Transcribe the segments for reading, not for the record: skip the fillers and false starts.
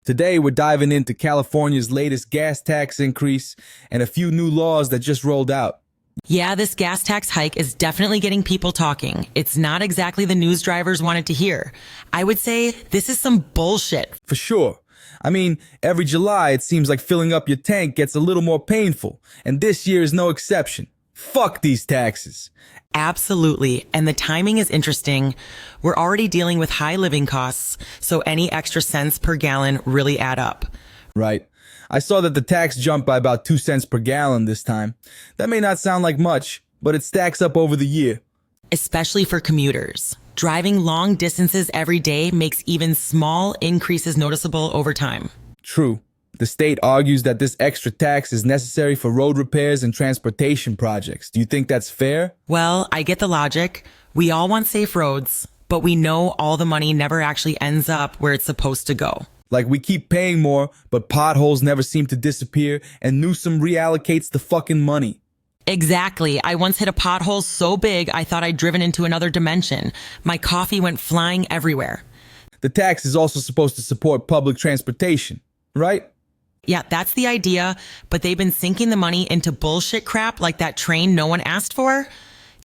Today, we're diving into California's latest gas tax increase and a few new laws that just rolled out. Yeah, this gas tax hike is definitely getting people talking. It's not exactly the news drivers wanted to hear. I would say this is some bullshit. For sure. I mean, every July, it seems like filling up your tank gets a little more painful, and this year is no exception. Fuck these taxes. Absolutely. And the timing is interesting. We're already dealing with high living costs, so any extra cents per gallon really add up. Right. I saw that the tax jumped by about 2 cents per gallon this time. That may not sound like much, but it stacks up over the year. Especially for commuters. Driving long distances every day makes even small increases noticeable over time. True. The state argues that this extra tax is necessary for road repairs and transportation projects. Do you think that's fair? Well, I get the logic. We all want safe roads, but we know all the money never actually ends up where it's supposed to go. Like we keep paying more, but potholes never seem to disappear, and Newsom reallocates the fucking money. Exactly. I once hit a pothole so big I thought I'd driven into another dimension. My coffee went flying everywhere. The tax is also supposed to support public transportation, right? Yeah, that's the idea, but they've been sinking the money into bullshit crap like that train no one asked for.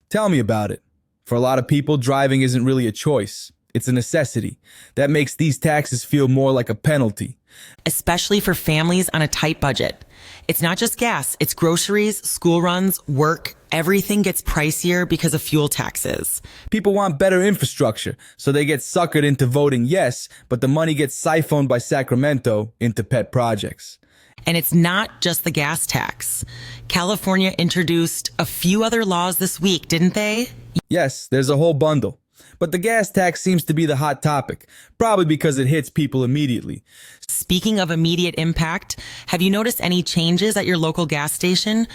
Tell me about it. For a lot of people, driving isn't really a choice. It's a necessity. That makes these taxes feel more like a penalty. Especially for families on a tight budget. It's not just gas, it's groceries, school runs, work. Everything gets pricier because of fuel taxes. People want better infrastructure, so they get suckered into voting yes, but the money gets siphoned by Sacramento into pet projects. And it's not just the gas tax. California introduced a few other laws this week, didn't they? Yes, there's a whole bundle. But the gas tax seems to be the hot topic, probably because it hits people immediately. Speaking of immediate impact, have you noticed any changes at your local gas station?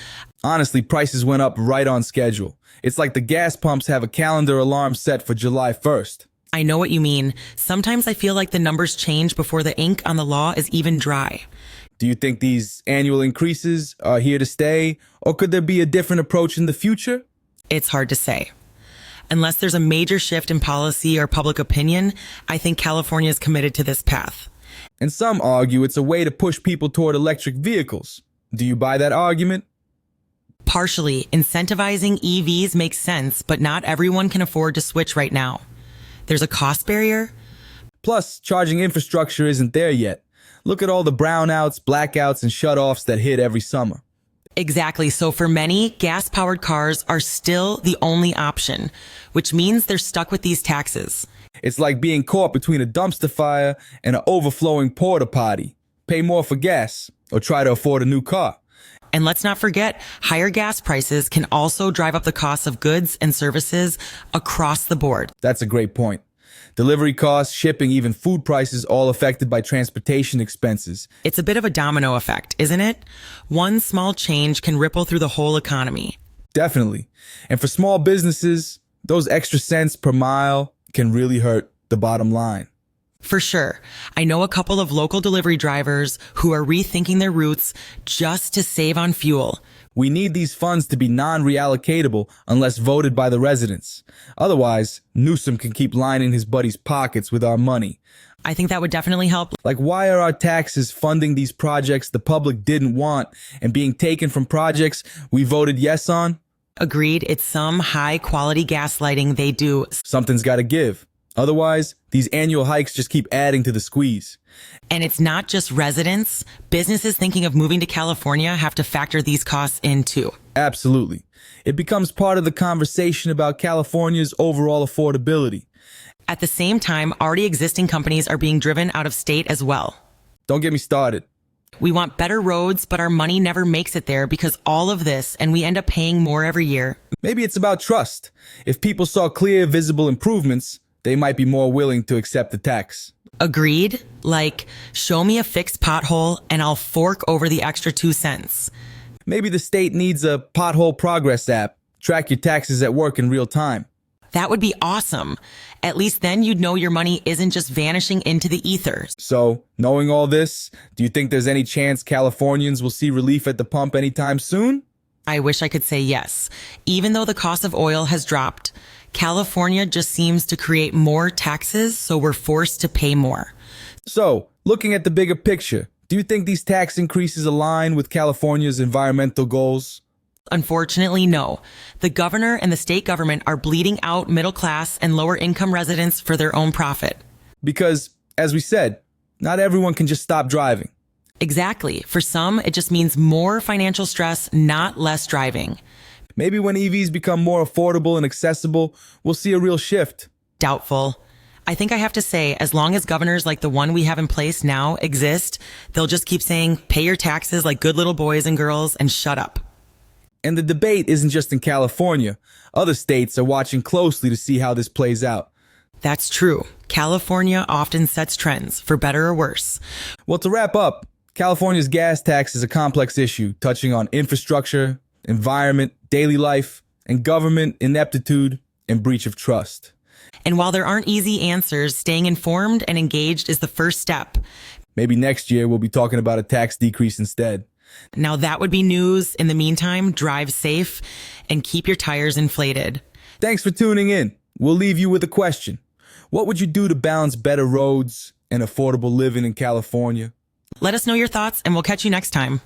Honestly, prices went up right on schedule. It's like the gas pumps have a calendar alarm set for July 1st. I know what you mean. Sometimes I feel like the numbers change before the ink on the law is even dry. Do you think these annual increases are here to stay, or could there be a different approach in the future? It's hard to say. Unless there's a major shift in policy or public opinion, I think California is committed to this path. And some argue it's a way to push people toward electric vehicles. Do you buy that argument? Partially, incentivizing EVs makes sense, but not everyone can afford to switch right now. There's a cost barrier. Plus, charging infrastructure isn't there yet. Look at all the brownouts, blackouts, and shutoffs that hit every summer. Exactly. So for many, gas-powered cars are still the only option, which means they're stuck with these taxes. It's like being caught between a dumpster fire and an overflowing porta potty. Pay more for gas or try to afford a new car. And let's not forget, higher gas prices can also drive up the costs of goods and services across the board. That's a great point. Delivery costs, shipping, even food prices, all affected by transportation expenses. It's a bit of a domino effect, isn't it? One small change can ripple through the whole economy. Definitely. And for small businesses, those extra cents per mile can really hurt the bottom line. For sure. I know a couple of local delivery drivers who are rethinking their routes just to save on fuel. We need these funds to be non-reallocatable unless voted by the residents. Otherwise, Newsom can keep lining his buddies' pockets with our money. I think that would definitely help. Like, why are our taxes funding these projects the public didn't want and being taken from projects we voted yes on? Agreed. It's some high-quality gaslighting they do. Something's got to give. Otherwise, these annual hikes just keep adding to the squeeze. And it's not just residents. Businesses thinking of moving to California have to factor these costs in too. Absolutely. It becomes part of the conversation about California's overall affordability. At the same time, already existing companies are being driven out of state as well. Don't get me started. We want better roads, but our money never makes it there because all of this, and we end up paying more every year. Maybe it's about trust. If people saw clear, visible improvements, they might be more willing to accept the tax. Agreed? Like, show me a fixed pothole and I'll fork over the extra 2 cents. Maybe the state needs a pothole progress app. Track your taxes at work in real time. That would be awesome. At least then you'd know your money isn't just vanishing into the ether. So, knowing all this, do you think there's any chance Californians will see relief at the pump anytime soon? I wish I could say yes. Even though the cost of oil has dropped, California just seems to create more taxes, so we're forced to pay more. So, looking at the bigger picture, do you think these tax increases align with California's environmental goals? Unfortunately, no. The governor and the state government are bleeding out middle class and lower income residents for their own profit. Because, as we said, not everyone can just stop driving. Exactly. For some, it just means more financial stress, not less driving. Maybe when EVs become more affordable and accessible, we'll see a real shift. Doubtful. I think I have to say, as long as governors like the one we have in place now exist, they'll just keep saying, pay your taxes like good little boys and girls and shut up. And the debate isn't just in California. Other states are watching closely to see how this plays out. That's true. California often sets trends, for better or worse. Well, to wrap up, California's gas tax is a complex issue touching on infrastructure, environment, daily life, and government ineptitude and breach of trust. And while there aren't easy answers, staying informed and engaged is the first step. Maybe next year we'll be talking about a tax decrease instead. Now that would be news. In the meantime, drive safe and keep your tires inflated. Thanks for tuning in. We'll leave you with a question. What would you do to balance better roads and affordable living in California? Let us know your thoughts and we'll catch you next time.